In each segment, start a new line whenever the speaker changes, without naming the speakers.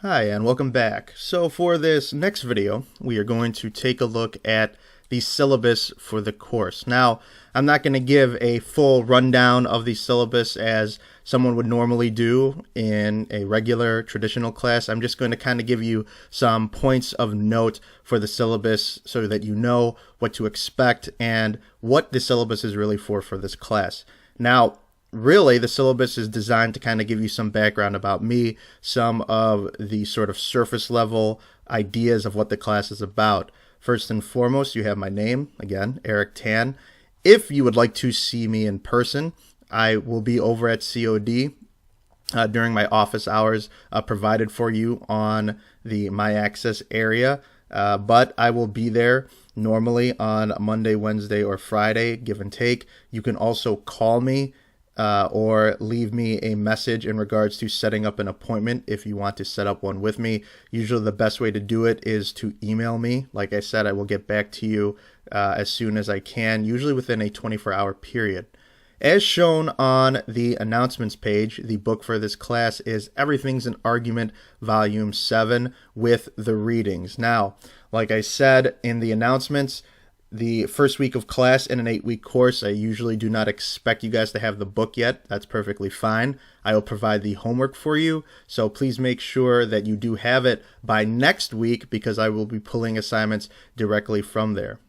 Hi, and welcome back. So for this next video, we are going to take a look at the syllabus for the course. Now, I'm not going to give a full rundown of the syllabus as someone would normally do in a regular traditional class. I'm just going to kind of give you some points of note for the syllabus so that you know what to expect and what the syllabus is really for this class. Now, really, the syllabus is designed to kind of give you some background about me, some of the sort of surface level ideas of what the class is about. First and foremost, you have my name, again, Eric Tan. If you would like to see me in person, I will be over at COD during my office hours provided for you on the My Access area, but I will be there normally on Monday, Wednesday, or Friday, give and take. You can also call me or leave me a message in regards to setting up an appointment if you want to set up one with me. Usually the best way to do it is to email me. Like I said, I will get back to you as soon as I can, usually within a 24-hour period. As shown on the announcements page, the book for this class is Everything's an Argument, Volume 7, with the readings. Now, like I said in the announcements, the first week of class in an 8-week course, I usually do not expect you guys to have the book yet. That's perfectly fine. I will provide the homework for you, so please make sure that you do have it by next week because I will be pulling assignments directly from there.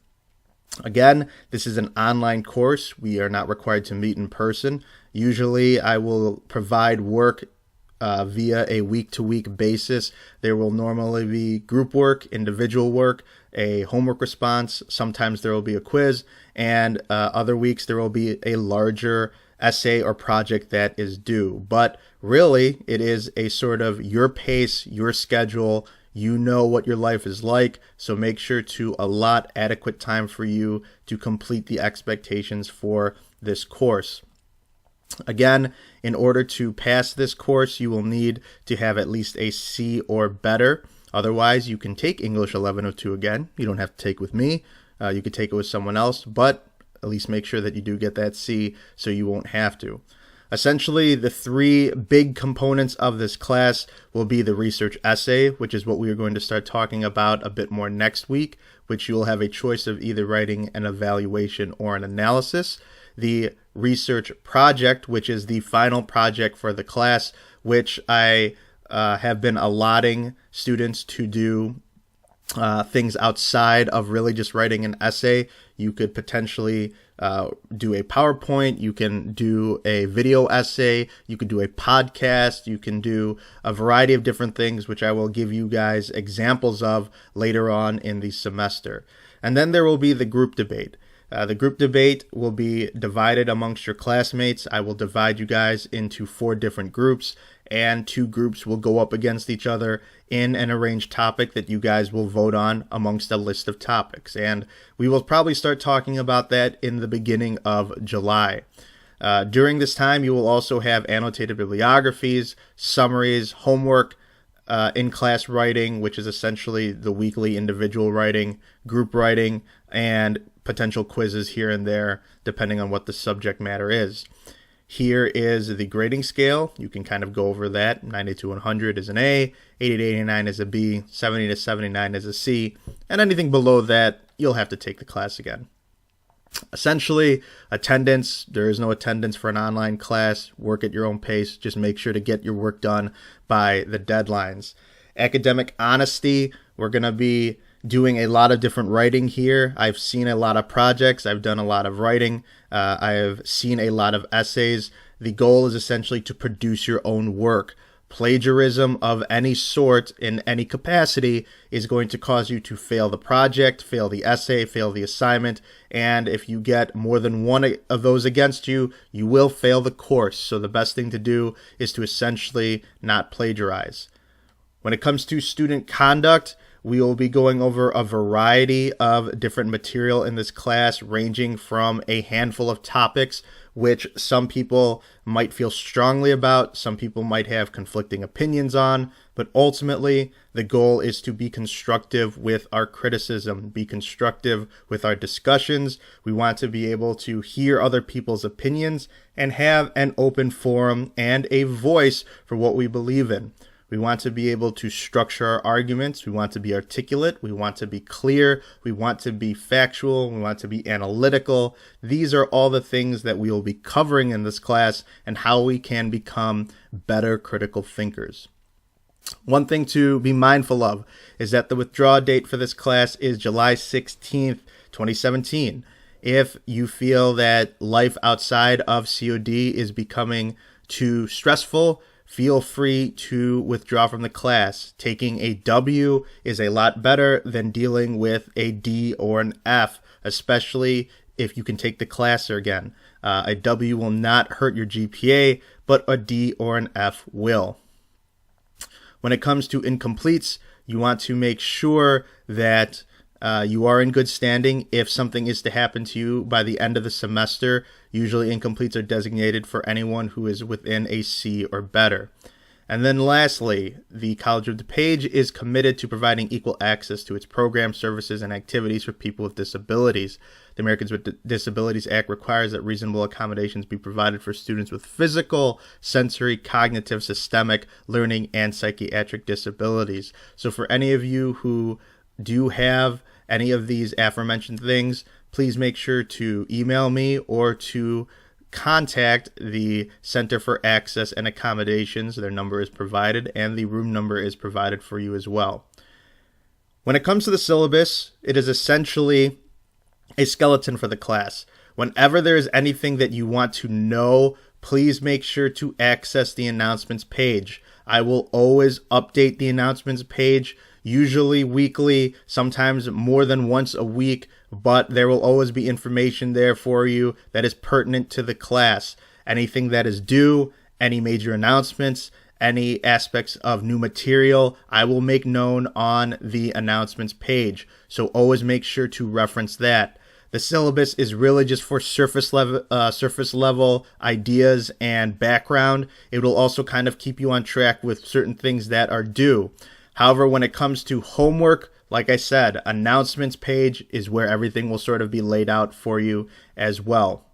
Again, this is an online course. We are not required to meet in person. Usually, I will provide work via a week-to-week basis. There will normally be group work, individual work, a homework response. Sometimes there will be a quiz, and other weeks there will be a larger essay or project that is due. But really, it is a sort of your pace, your schedule. You know what your life is like, so make sure to allot adequate time for you to complete the expectations for this course. Again, in order to pass this course, you will need to have at least a C or better. Otherwise, you can take English 1102 again. You don't have to take with me. You could take it with someone else, but at least make sure that you do get that C so you won't have to. Essentially, the three big components of this class will be the research essay, which is what we are going to start talking about a bit more next week, which you will have a choice of either writing an evaluation or an analysis. The research project, which is the final project for the class, which I have been allotting students to do things outside of really just writing an essay. You could potentially do a PowerPoint, you can do a video essay, you could do a podcast, you can do a variety of different things, which I will give you guys examples of later on in the semester. And then there will be the group debate. The group debate will be divided amongst your classmates. I will divide you guys into 4 different groups, and 2 groups will go up against each other in an arranged topic that you guys will vote on amongst a list of topics. And we will probably start talking about that in the beginning of July. During this time, you will also have annotated bibliographies, summaries, homework, in-class writing, which is essentially the weekly individual writing, group writing, and potential quizzes here and there, depending on what the subject matter is. Here is the grading scale. You can kind of go over that. 90 to 100 is an A, 80 to 89 is a B, 70 to 79 is a C, and anything below that, you'll have to take the class again. Essentially, attendance, there is no attendance for an online class. Work at your own pace. Just make sure to get your work done by the deadlines. Academic honesty, we're going to be doing a lot of different writing here. I've seen a lot of projects. I've done a lot of writing. I have seen a lot of essays. The goal is essentially to produce your own work. Plagiarism of any sort in any capacity is going to cause you to fail the project, fail the essay, fail the assignment, and if you get more than one of those against you, you will fail the course. So the best thing to do is to essentially not plagiarize. When it comes to student conduct, we will be going over a variety of different material in this class, ranging from a handful of topics, which some people might feel strongly about, some people might have conflicting opinions on, but ultimately the goal is to be constructive with our criticism, be constructive with our discussions. We want to be able to hear other people's opinions and have an open forum and a voice for what we believe in. We want to be able to structure our arguments. We want to be articulate. We want to be clear. We want to be factual. We want to be analytical. These are all the things that we will be covering in this class and how we can become better critical thinkers. One thing to be mindful of is that the withdrawal date for this class is July 16th, 2017. If you feel that life outside of COD is becoming too stressful, feel free to withdraw from the class. Taking a W is a lot better than dealing with a D or an F, especially if you can take the class again. A W will not hurt your GPA, but a D or an F will. When it comes to incompletes, you want to make sure that you are in good standing. If something is to happen to you by the end of the semester, usually incompletes are designated for anyone who is within a C or better. And then lastly, the College of DuPage is committed to providing equal access to its programs, services, and activities for people with disabilities. The Americans with Disabilities Act requires that reasonable accommodations be provided for students with physical, sensory, cognitive, systemic, learning, and psychiatric disabilities. So for any of you who do have any of these aforementioned things, please make sure to email me or to contact the Center for Access and Accommodations. Their number is provided, and the room number is provided for you as well. When it comes to the syllabus, it is essentially a skeleton for the class. Whenever there is anything that you want to know, please make sure to access the announcements page. I will always update the announcements page, usually weekly, sometimes more than once a week, but there will always be information there for you that is pertinent to the class. Anything that is due, any major announcements, any aspects of new material, I will make known on the announcements page. So always make sure to reference that. The syllabus is really just for surface level ideas and background. It will also kind of keep you on track with certain things that are due. However, when it comes to homework, like I said, announcements page is where everything will sort of be laid out for you as well.